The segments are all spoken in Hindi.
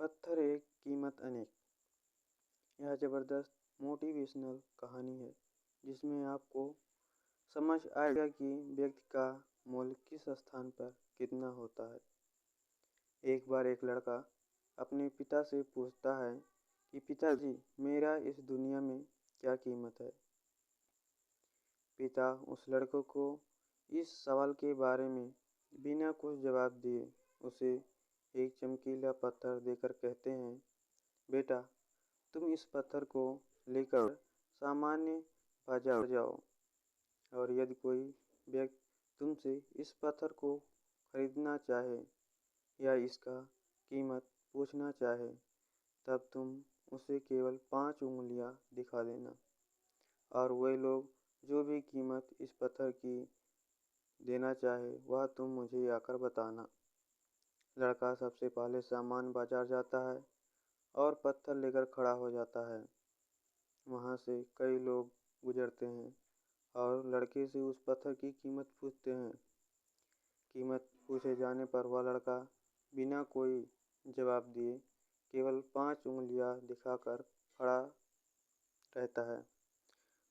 पत्थर एक कीमत अनेक। यह ज़बरदस्त मोटिवेशनल कहानी है जिसमें आपको समझ आएगा कि व्यक्ति का मूल्य किस स्थान पर कितना होता है। एक बार एक लड़का अपने पिता से पूछता है कि पिताजी, मेरा इस दुनिया में क्या कीमत है। पिता उस लड़के को इस सवाल के बारे में बिना कुछ जवाब दिए उसे एक चमकीला पत्थर देकर कहते हैं, बेटा, तुम इस पत्थर को लेकर सामान्य बाजार जाओ और यदि कोई व्यक्ति तुमसे इस पत्थर को खरीदना चाहे या इसका कीमत पूछना चाहे, तब तुम उसे केवल 5 उंगलियां दिखा देना और वे लोग जो भी कीमत इस पत्थर की देना चाहे वह तुम मुझे आकर बताना। लड़का सबसे पहले सामान बाजार जाता है और पत्थर लेकर खड़ा हो जाता है। वहाँ से कई लोग गुजरते हैं और लड़के से उस पत्थर की कीमत पूछते हैं। कीमत पूछे जाने पर वह लड़का बिना कोई जवाब दिए केवल 5 उंगलियां दिखाकर खड़ा रहता है।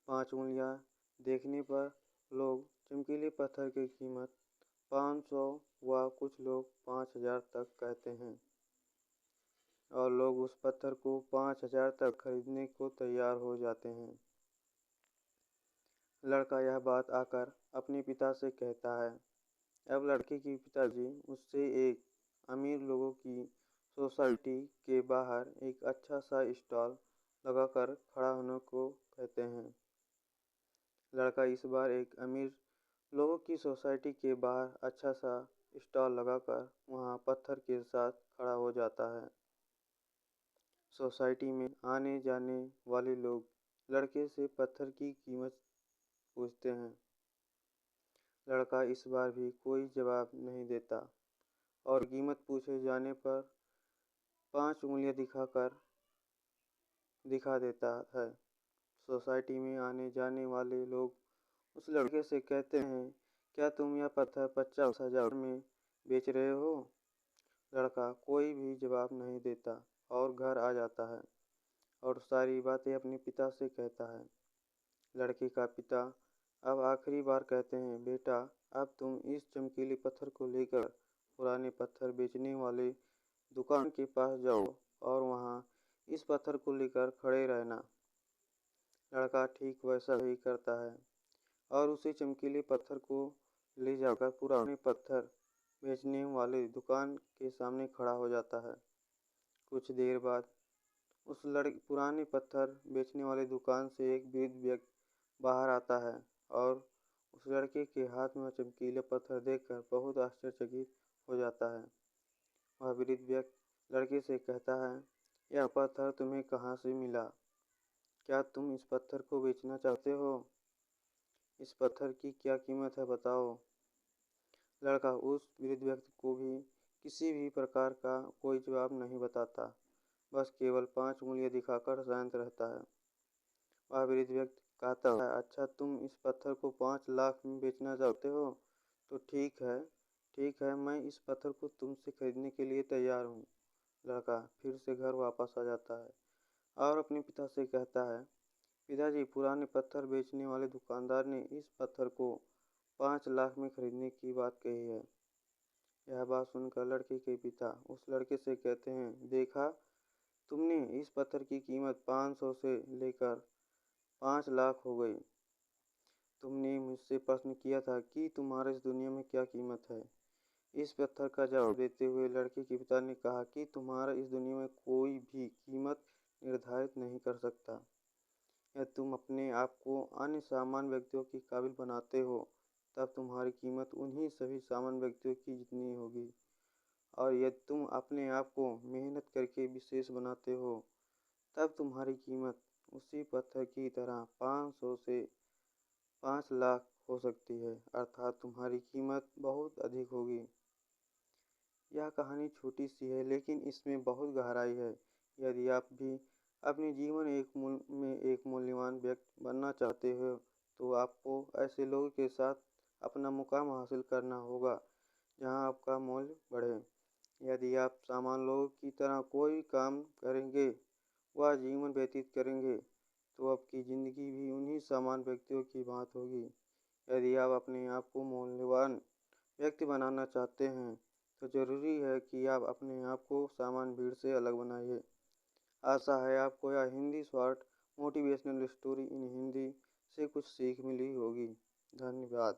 5 उंगलियां देखने पर लोग चमकीले पत्थर की कीमत 500 व कुछ लोग 5000 तक कहते हैं और लोग उस पत्थर को 5000 तक खरीदने को तैयार हो जाते हैं। लड़का यह बात आकर अपने पिता से कहता है। अब लड़के के पिताजी उससे एक अमीर लोगों की सोसाइटी के बाहर एक अच्छा सा स्टॉल लगाकर खड़ा होने को कहते हैं। लड़का इस बार एक अमीर लोगों की सोसाइटी के बाहर अच्छा सा स्टॉल लगाकर वहां पत्थर के साथ खड़ा हो जाता है। सोसाइटी में आने जाने वाले लोग लड़के से पत्थर की कीमत पूछते हैं। लड़का इस बार भी कोई जवाब नहीं देता और कीमत पूछे जाने पर 5 उंगलियां दिखा देता है। सोसाइटी में आने जाने वाले लोग उस लड़के से कहते हैं, क्या तुम यह पत्थर 50,000 में बेच रहे हो? लड़का कोई भी जवाब नहीं देता और घर आ जाता है और सारी बातें अपने पिता से कहता है। लड़के का पिता अब आखिरी बार कहते हैं, बेटा, अब तुम इस चमकीले पत्थर को लेकर पुराने पत्थर बेचने वाले दुकान के पास जाओ और वहां इस पत्थर को लेकर खड़े रहना। लड़का ठीक वैसा ही करता है और उसी चमकीले पत्थर को ले जाकर पुराने पत्थर बेचने वाले दुकान के सामने खड़ा हो जाता है। कुछ देर बाद उस पुराने पत्थर बेचने वाले दुकान से एक वृद्ध व्यक्ति बाहर आता है और उस लड़के के हाथ में चमकीले पत्थर देखकर बहुत आश्चर्यचकित हो जाता है। वह वृद्ध व्यक्ति लड़के से कहता है, यह पत्थर तुम्हें कहाँ से मिला? क्या तुम इस पत्थर को बेचना चाहते हो? इस पत्थर की क्या कीमत है, बताओ। लड़का उस वृद्ध व्यक्ति को भी किसी भी प्रकार का कोई जवाब नहीं बताता, बस केवल 5 उंगलियां दिखाकर शांत रहता है। वह वृद्ध व्यक्ति कहता है, अच्छा, तुम इस पत्थर को 5 लाख में बेचना चाहते हो, तो ठीक है, मैं इस पत्थर को तुमसे खरीदने के लिए तैयार हूँ। लड़का फिर से घर वापस आ जाता है और अपने पिता से कहता है, पिताजी, पुराने पत्थर बेचने वाले दुकानदार ने इस पत्थर को 5 लाख में खरीदने की बात कही है। यह बात सुनकर लड़के के पिता उस लड़के से कहते हैं, देखा, तुमने इस पत्थर की कीमत 500 से लेकर 5 लाख हो गई। तुमने मुझसे प्रश्न किया था कि तुम्हारे इस दुनिया में क्या कीमत है। इस पत्थर का जवाब देते हुए लड़के के पिता ने कहा कि तुम्हारा इस दुनिया में कोई भी कीमत निर्धारित नहीं कर सकता। यदि तुम अपने आप को अन्य सामान्य व्यक्तियों के काबिल बनाते हो, तब तुम्हारी कीमत उन्हीं सभी सामान्य व्यक्तियों की जितनी होगी, और यदि तुम अपने आप को मेहनत करके विशेष बनाते हो, तब तुम्हारी कीमत उसी पत्थर की तरह 500 से 5 लाख हो सकती है, अर्थात तुम्हारी कीमत बहुत अधिक होगी। यह कहानी छोटी सी है लेकिन इसमें बहुत गहराई है। यदि आप भी अपने जीवन में एक मूल्यवान व्यक्ति बनना चाहते हो, तो आपको ऐसे लोगों के साथ अपना मुकाम हासिल करना होगा जहां आपका मूल्य बढ़े। यदि आप सामान्य लोगों की तरह कोई काम करेंगे व जीवन व्यतीत करेंगे तो आपकी ज़िंदगी भी उन्हीं सामान्य व्यक्तियों की भांति होगी। यदि आप अपने आप को मूल्यवान व्यक्ति बनाना चाहते हैं तो ज़रूरी है कि आप अपने आप को सामान्य भीड़ से अलग बनाइए। आशा है आपको यह Hindi short motivational story in Hindi से कुछ सीख मिली होगी। धन्यवाद।